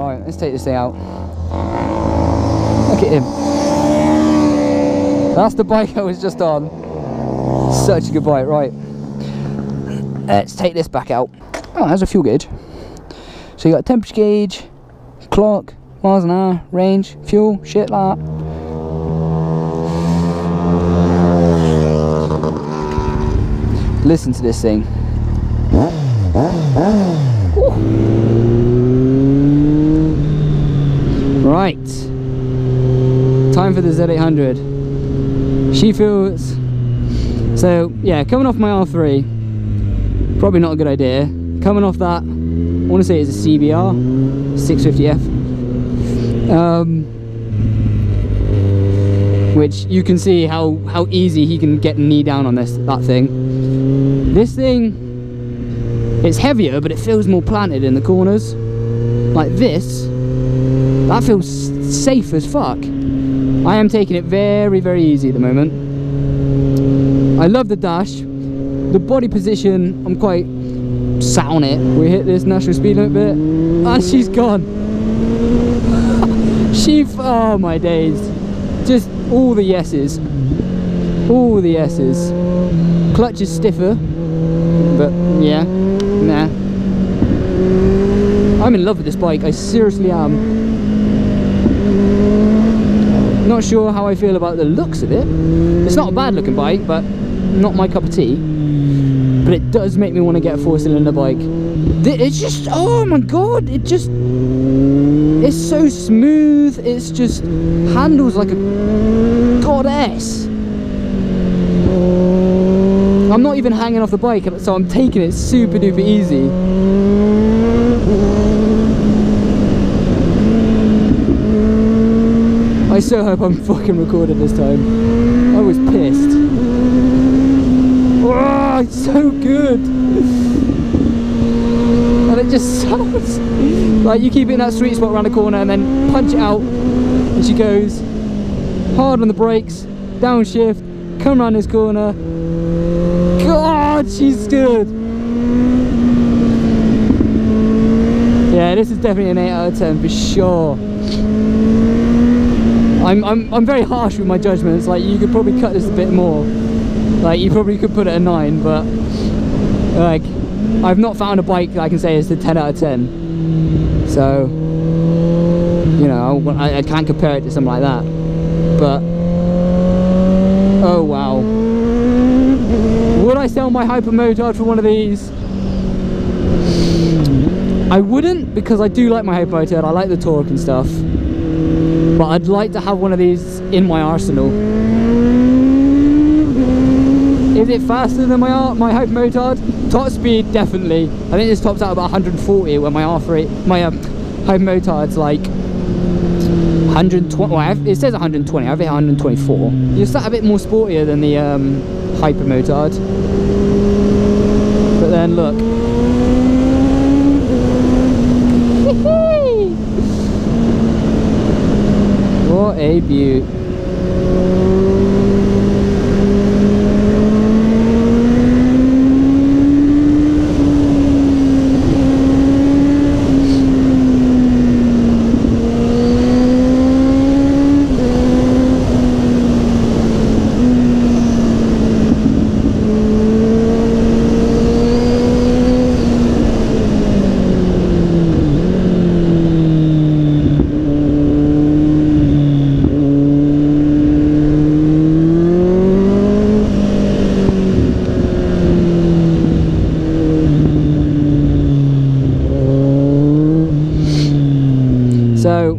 Right, let's take this thing out. Look at him. That's the bike I was just on. Such a good bike, right. Let's take this back out. Oh, there's a fuel gauge. So you got a temperature gauge, clock, miles an hour, range, fuel, shit like that. Listen to this thing. Right. Time for the Z800. She feels... So, yeah, coming off my R3, probably not a good idea. Coming off that, I want to say it's a CBR 650F, which you can see how easy he can get knee down on that thing. This thing, it's heavier, but it feels more planted in the corners. Like this, that feels safe as fuck. I am taking it very, very easy at the moment. I love the dash. The body position, I'm quite sat on it. We hit this national speed limit bit, and she's gone. Oh my days. Just all the yeses. All the yeses. Clutch is stiffer, but yeah, nah. I'm in love with this bike, I seriously am. Not sure how I feel about the looks of it. It's not a bad looking bike, but not my cup of tea. But it does make me want to get a 4-cylinder bike. It's just, oh my god, it's so smooth. It's just handles like a goddess. I'm not even hanging off the bike, so I'm taking it super duper easy. I so hope I'm fucking recording this time. I was pissed. Oh, it's so good. And it just sounds like you keep it in that sweet spot around the corner and then punch it out, and she goes hard on the brakes, downshift, come around this corner. God, she's good. Yeah, this is definitely an 8 out of 10 for sure. I'm very harsh with my judgments. Like, you could probably cut this a bit more. Like, you probably could put it a 9, but like, I've not found a bike that I can say is a 10 out of 10. So, you know, I can't compare it to something like that. But oh wow, would I sell my Hypermotard for one of these? I wouldn't, because I do like my Hypermotard. I like the torque and stuff, but I'd like to have one of these in my arsenal. Is it faster than my Hypermotard? Top speed, definitely. I think this tops out about 140, when my Hypermotard's like 120. Well, it says 120. I've hit 124. You're a bit more sportier than the Hypermotard. But then look. What a beaut.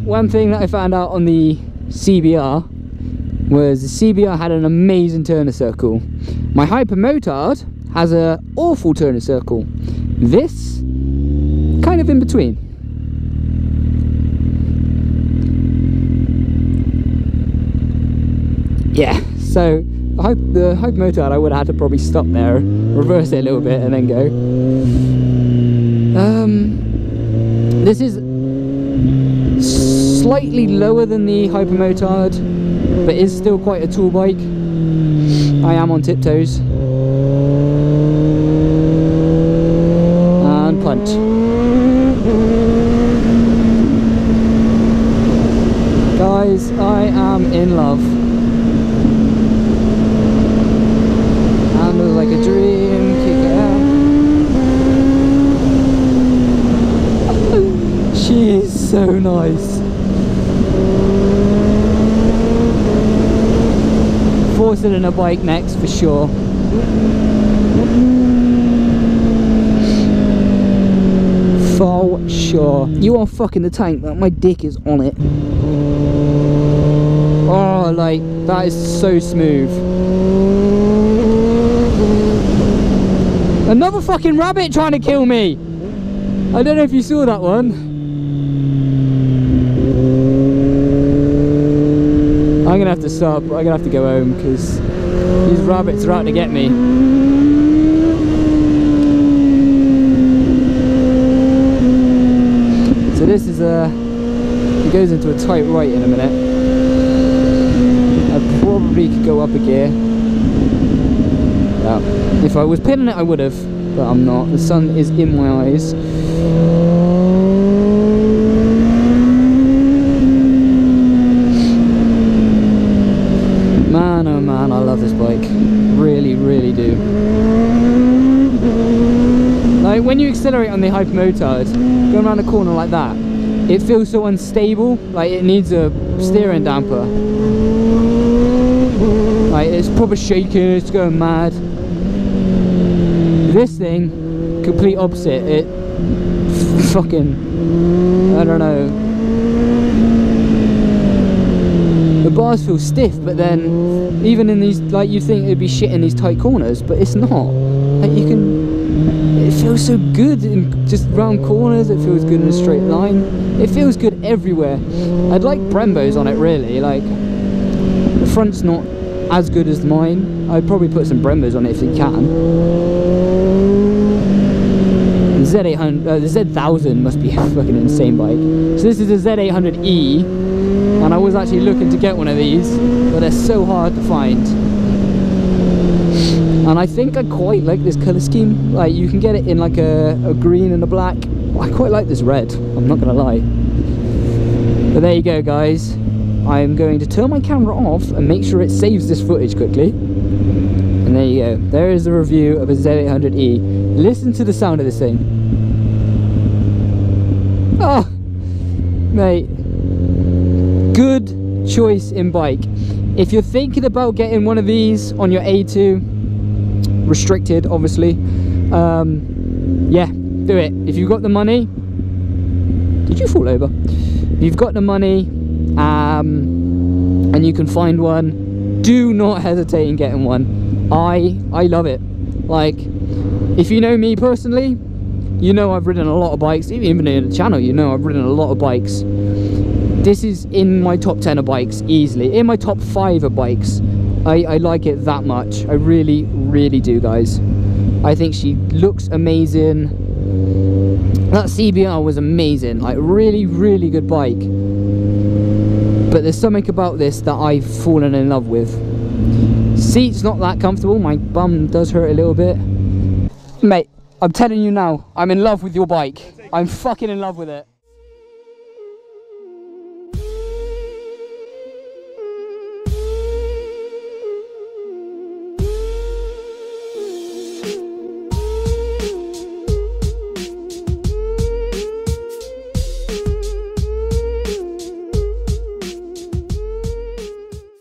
One thing that I found out on the CBR was the CBR had an amazing turner circle. My Hypermotard has an awful turner circle. This, kind of in between. Yeah, so the Hypermotard, I would have had to probably stop there, reverse it a little bit and then go. This is slightly lower than the Hypermotard, but is still quite a tall bike. I am on tiptoes. And punch. So nice. 4-cylinder bike next for sure. For sure. You are fucking the tank, but my dick is on it. Oh, like, that is so smooth. Another fucking rabbit trying to kill me! I don't know if you saw that one. I'm gonna have to stop. I'm gonna have to go home because these rabbits are out to get me. So this is it goes into a tight right in a minute. I probably could go up a gear. Yeah. If I was pinning it I would have, but I'm not. The sun is in my eyes. Man, oh man, I love this bike. Really, really do. Like when you accelerate on the Hypermotard, going around a corner like that, it feels so unstable. Like it needs a steering damper. Like it's proper shaking, it's going mad. This thing, complete opposite. It fucking, I don't know. The bars feel stiff, but then even in these, like you think it'd be shit in these tight corners, but it's not. Like you can, it feels so good in just round corners. It feels good in a straight line. It feels good everywhere. I'd like Brembos on it really. Like the front's not as good as mine. I'd probably put some Brembos on it if you can. The Z800, the Z1000 must be a fucking insane bike. So this is a Z800E. And I was actually looking to get one of these, but they're so hard to find. And I think I quite like this colour scheme. Like you can get it in like a green and a black. I quite like this red, I'm not gonna lie. But there you go guys. I'm going to turn my camera off and make sure it saves this footage quickly. And there you go. There is the review of a Z800E. Listen to the sound of this thing. Oh, mate. Good choice in bike. If you're thinking about getting one of these on your A2, restricted obviously, yeah, do it. If you've got the money, did you fall over? If you've got the money and you can find one, do not hesitate in getting one. I love it. Like, if you know me personally, you know I've ridden a lot of bikes. Even in the channel, you know I've ridden a lot of bikes. This is in my top 10 of bikes, easily. In my top 5 of bikes. I like it that much. I really, really do, guys. I think she looks amazing. That CBR was amazing. Like, really, really good bike. But there's something about this that I've fallen in love with. Seat's not that comfortable. My bum does hurt a little bit. Mate, I'm telling you now, I'm in love with your bike. I'm fucking in love with it.